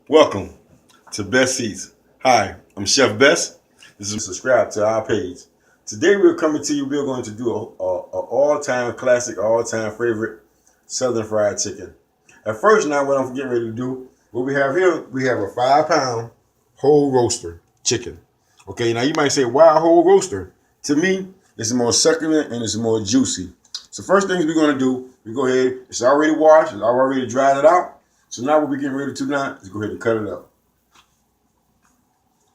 Welcome to Bess Eats. Hi, I'm Chef Bess. This is subscribe to our page. Today we're coming to you. We're going to do a all-time classic, all-time favorite Southern fried chicken. At first, now what I'm getting ready to do, what we have here, we have a 5-pound whole roaster chicken. Okay, now you might say, why a whole roaster? To me, it's more succulent and it's more juicy. So first things we're going to do, we go ahead, it's already washed, it's already dried it out. So now what we're getting ready to now is go ahead and cut it up.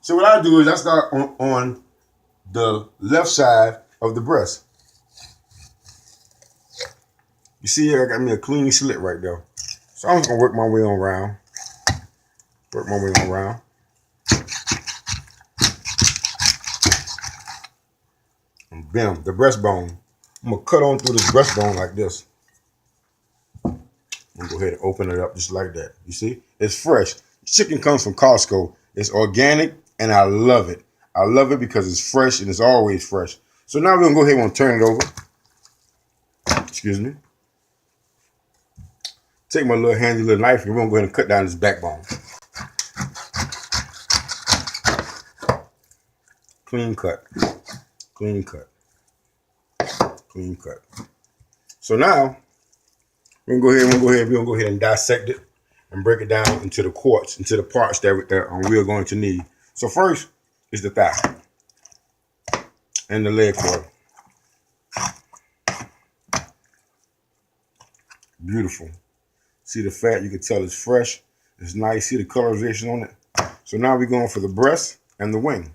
So what I do is I start on the left side of the breast. You see here, I got me a clean slit right there. So I'm just gonna work my way on around. Work my way on around. And bam, the breastbone. I'm gonna cut on through this breastbone like this. I'm gonna go ahead and open it up just like that. You see? It's fresh. Chicken comes from Costco. It's organic and I love it. I love it because it's fresh and it's always fresh. So now we're gonna go ahead and turn it over. Excuse me. Take my little handy little knife and we're gonna go ahead and cut down this backbone. Clean cut. Clean cut. Clean cut. So now we're gonna go ahead and dissect it and break it down into the quarts, into the parts that we're going to need. So first is the thigh and the leg quarter. Beautiful. See the fat, you can tell it's fresh. It's nice. See the colorization on it. So now we're going for the breast and the wing.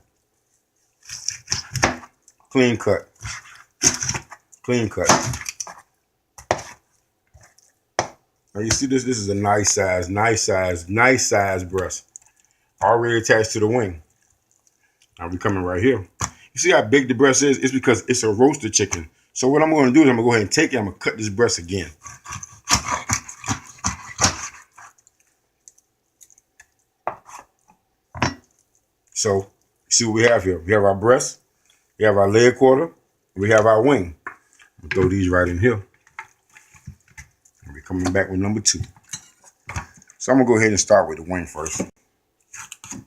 Clean cut. Clean cut. Now you see this is a nice size breast. Already attached to the wing. Now we're coming right here. You see how big the breast is? It's because it's a roasted chicken. So what I'm going to do is I'm going to go ahead and take it. I'm going to cut this breast again. So see what we have here. We have our breast. We have our leg quarter. We have our wing. We'll throw these right in here. And we're coming back with number 2. So I'm going to go ahead and start with the wing first. Work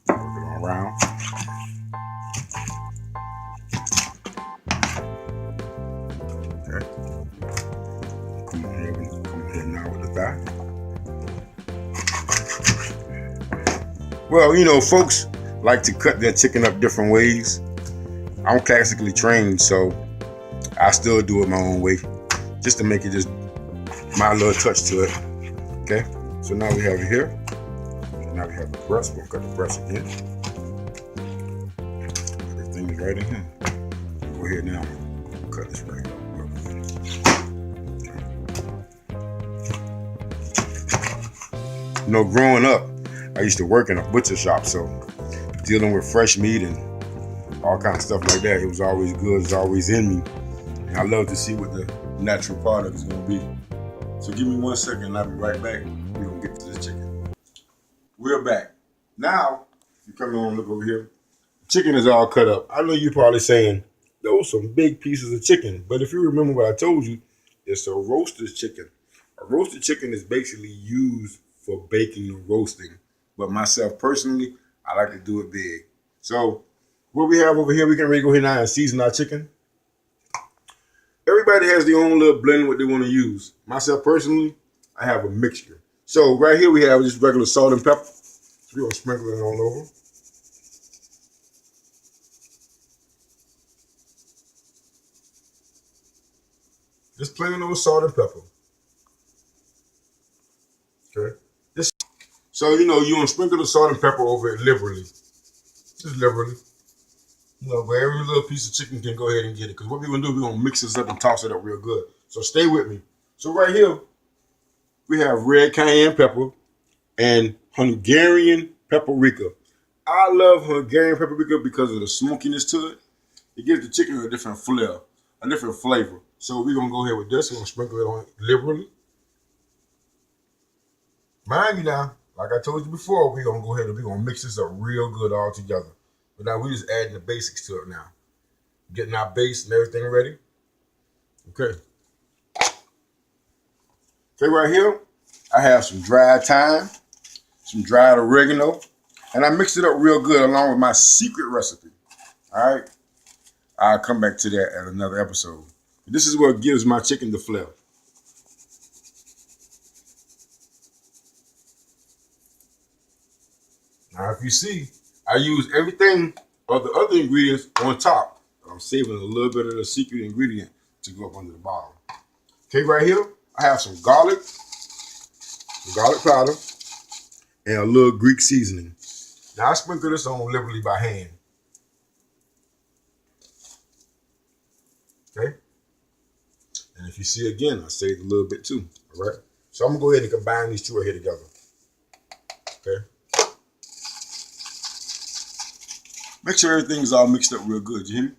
it on around. Okay. Come on here now with the thigh. Well, you know, folks like to cut their chicken up different ways. I'm classically trained, so I still do it my own way, just to make it just my little touch to it. Okay, so now we have it here. Now we have the breast. We'll cut the breast again. Everything is right in here. Go ahead now. Cut this right here. You know, growing up, I used to work in a butcher shop, so dealing with fresh meat and all kinds of stuff like that, it was always good. It's always in me. And I love to see what the natural product is going to be. So give me 1 second and I'll be right back. We're going to get to this chicken. We're back. Now, you come on, look over here. The chicken is all cut up. I know you're probably saying, those some big pieces of chicken. But if you remember what I told you, it's a roasted chicken. A roasted chicken is basically used for baking and roasting. But myself personally, I like to do it big. So what we have over here, we can really go ahead now and season our chicken. Everybody has their own little blend what they want to use. Myself personally, I have a mixture. So right here we have just regular salt and pepper. So we're going to sprinkle it all over. Just plain old salt and pepper. Okay. So, you know, you want to sprinkle the salt and pepper over it liberally. Just liberally. You know, but every little piece of chicken can go ahead and get it. Because what we're going to do, we're going to mix this up and toss it up real good. So stay with me. So right here, we have red cayenne pepper and Hungarian paprika. I love Hungarian paprika because of the smokiness to it. It gives the chicken a different flair, a different flavor. So we're going to go ahead with this. We're going to sprinkle it on liberally. Mind you now, like I told you before, we're going to go ahead and we're going to mix this up real good all together. But now we're just adding the basics to it now. Getting our base and everything ready. Okay. Okay, right here, I have some dried thyme, some dried oregano, and I mixed it up real good along with my secret recipe. All right. I'll come back to that at another episode. This is what gives my chicken the flair. Now, if you see, I use everything of the other ingredients on top. I'm saving a little bit of the secret ingredient to go up under the bottom. Okay, right here, I have some garlic powder, and a little Greek seasoning. Now, I sprinkle this on liberally by hand. Okay? And if you see again, I saved a little bit too. All right? So I'm going to go ahead and combine these two right here together. Okay? Make sure everything's all mixed up real good. You hear me?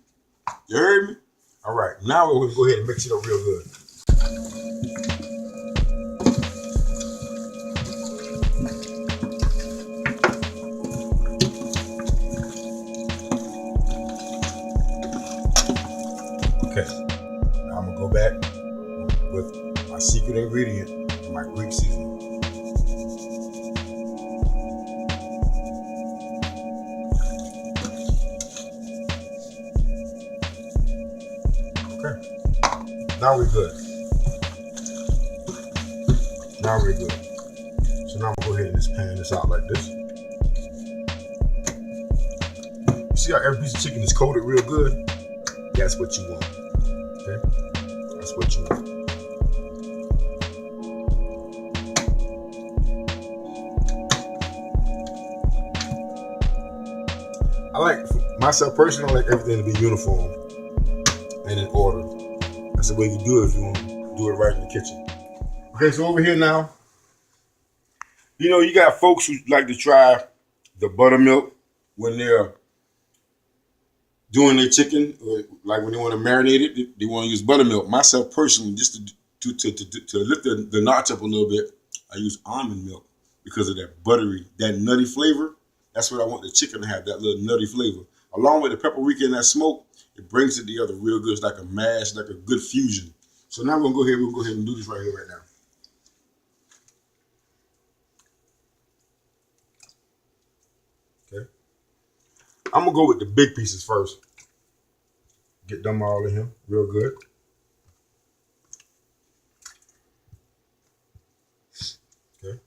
You heard me? All right. Now we're going to go ahead and mix it up real good. Okay. Now I'm going to go back with my secret ingredient and my Greek seasoning. Okay. Now we're good. Now we're good. So now I'm gonna go ahead and just pan this out like this. You see how every piece of chicken is coated real good? That's what you want. Okay? That's what you want. I like, myself personally, I like everything to be uniform and in order. That's the way you do it if you want to do it right in the kitchen. Okay, so over here now, you know, you got folks who like to try the buttermilk when they're doing their chicken, or like when they want to marinate it, they want to use buttermilk. Myself personally, just to lift the notch up a little bit, I use almond milk because of that buttery, that nutty flavor. That's what I want the chicken to have, that little nutty flavor. Along with the paprika and that smoke, it brings it together real good. It's like a mash, like a good fusion. So now we'll go ahead and do this right here, right now. Okay. I'm gonna go with the big pieces first. Get them all in here real good. Okay.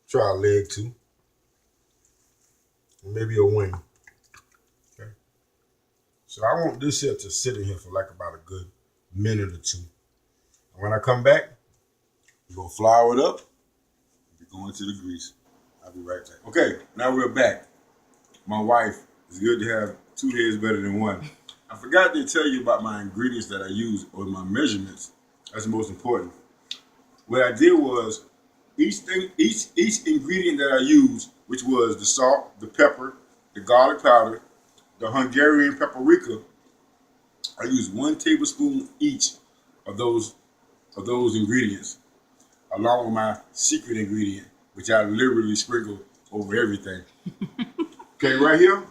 Try a leg too. And maybe a wing. Okay. So I want this here to sit in here for like about a good minute or two. And when I come back, we're gonna flour it up. We're going to the grease. I'll be right back. Okay, now we're back. My wife, it's good to have two heads better than one. I forgot to tell you about my ingredients that I use, or my measurements. That's the most important. What I did was each ingredient that I used, which was the salt, the pepper, the garlic powder, the Hungarian paprika, I used 1 tablespoon each of those ingredients, along with my secret ingredient, which I literally sprinkle over everything. Okay, right here,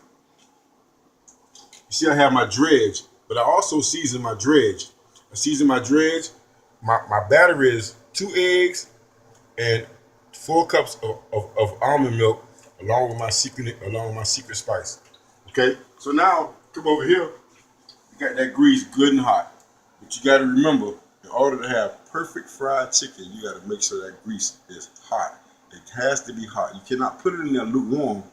you see I have my dredge, but I also season my dredge. I season my dredge. My batter is 2 eggs and 4 cups of almond milk, along with my secret spice. Okay, so now come over here. You got that grease good and hot, but you got to remember, in order to have perfect fried chicken, you got to make sure that grease is hot. It has to be hot. You cannot put it in there lukewarm. You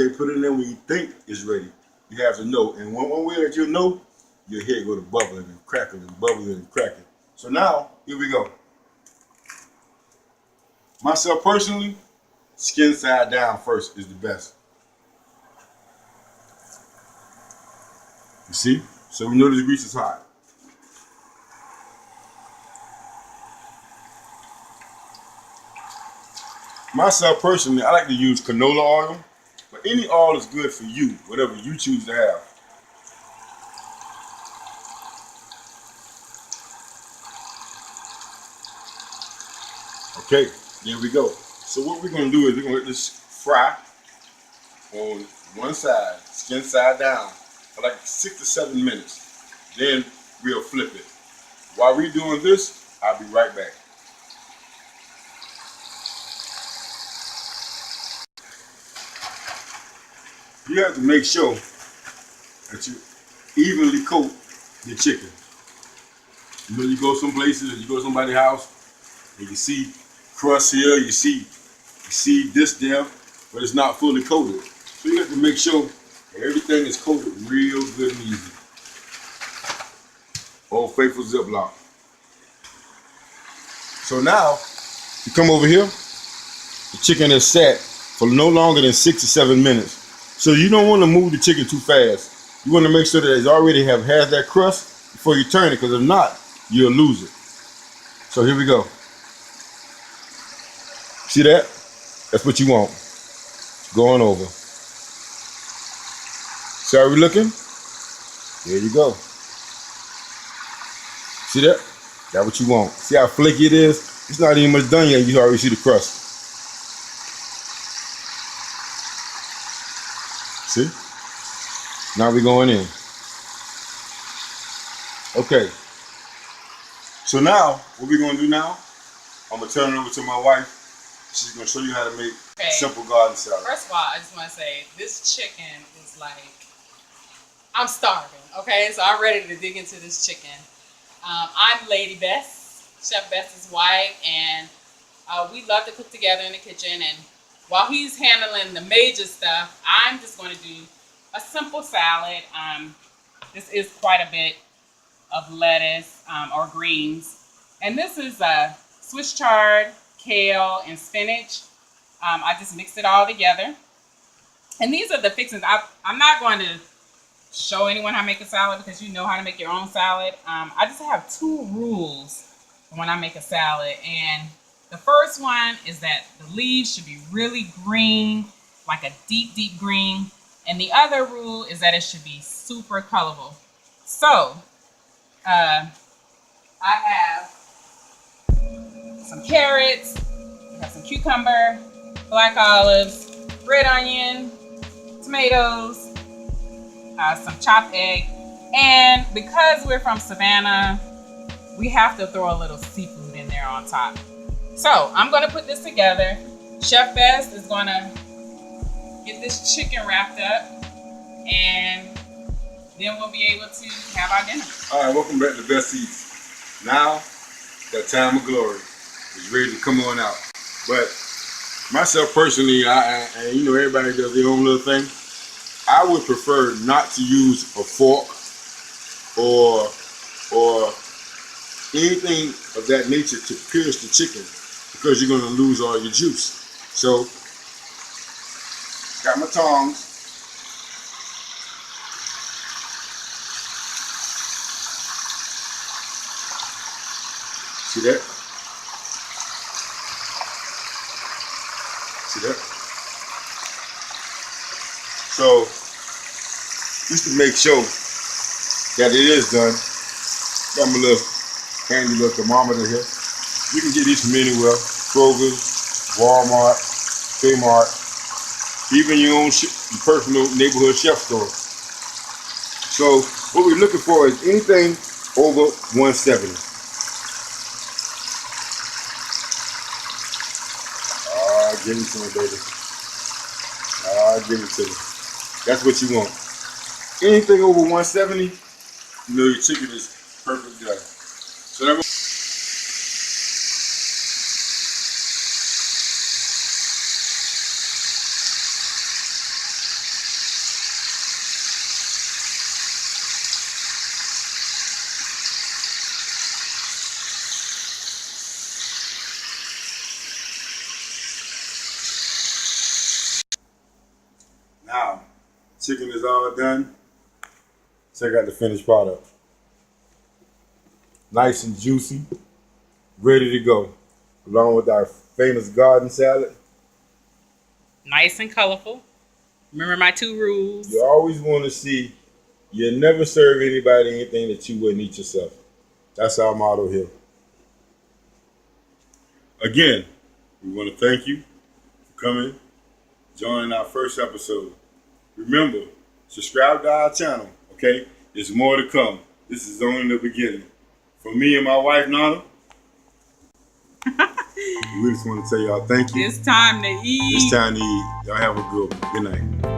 can't put it in there when you think it's ready. You have to know, and one way that you'll know, your head go to bubbling and crackling and bubbling and cracking. So now, here we go. Myself personally, skin side down first is the best. You see? So we know the grease is hot. Myself personally, I like to use canola oil, but any oil is good for you, whatever you choose to have. Okay, there we go. So what we're gonna do is we're gonna let this fry on one side, skin side down, for like 6 to 7 minutes. Then we'll flip it. While we're doing this, I'll be right back. You have to make sure that you evenly coat the chicken. You know, you go some places, you go to somebody's house, and you see crust here, you see this there, but it's not fully coated. So you have to make sure that everything is coated real good and easy. Old faithful Ziploc. So now, you come over here, the chicken is set for no longer than 6 to 7 minutes. So you don't want to move the chicken too fast. You want to make sure that it's already has that crust before you turn it, because if not, you'll lose it. So here we go. See that? That's what you want. Going over. See how we looking? There you go. See that? That's what you want. See how flaky it is? It's not even much done yet. You already see the crust. See? Now we're going in. Okay. So now, what we're going to do now, I'm going to turn it over to my wife. She's going to show you how to make a simple garden salad. First of all, I just want to say, this chicken is like, I'm starving, okay? So I'm ready to dig into this chicken. I'm Lady Bess, Chef Bess's wife, and we love to cook together in the kitchen. And while he's handling the major stuff, I'm just going to do a simple salad. This is quite a bit of lettuce or greens. And this is Swiss chard, kale, and spinach. I just mixed it all together. And these are the fixings. I'm not going to show anyone how to make a salad because you know how to make your own salad. I just have 2 rules when I make a salad. And the first one is that the leaves should be really green, like a deep, deep green. And the other rule is that it should be super colorful. So, I have some carrots, I have some cucumber, black olives, red onion, tomatoes, some chopped egg, and because we're from Savannah, we have to throw a little seafood in there on top. So I'm going to put this together. Chef Bess is going to get this chicken wrapped up, and then we'll be able to have our dinner. All right, welcome back to Bess Eats. Now, that time of glory is ready to come on out. But myself personally, and you know everybody does their own little thing. I would prefer not to use a fork or anything of that nature to pierce the chicken, because you're going to lose all your juice. So, got my tongs. See that? See that? So, just to make sure that it is done, got my little handy little thermometer here. You can get these from anywhere: Kroger's, Walmart, Kmart, even your own your personal neighborhood chef store. So, what we're looking for is anything over 170. Give me to me, baby. Give it to me. That's what you want. Anything over 170, you know your chicken is perfect done. So that now, chicken is all done. Check out the finished product. Nice and juicy, ready to go. Along with our famous garden salad. Nice and colorful. Remember my 2 rules. You always want to see, you never serve anybody anything that you wouldn't eat yourself. That's our motto here. Again, we want to thank you for coming, joining our first episode. Remember, subscribe to our channel, Okay? There's more to come. This is only the beginning. For me and my wife, Nana, we just want to tell y'all thank you. It's time to eat. It's time to eat. Y'all have a good one. Good night.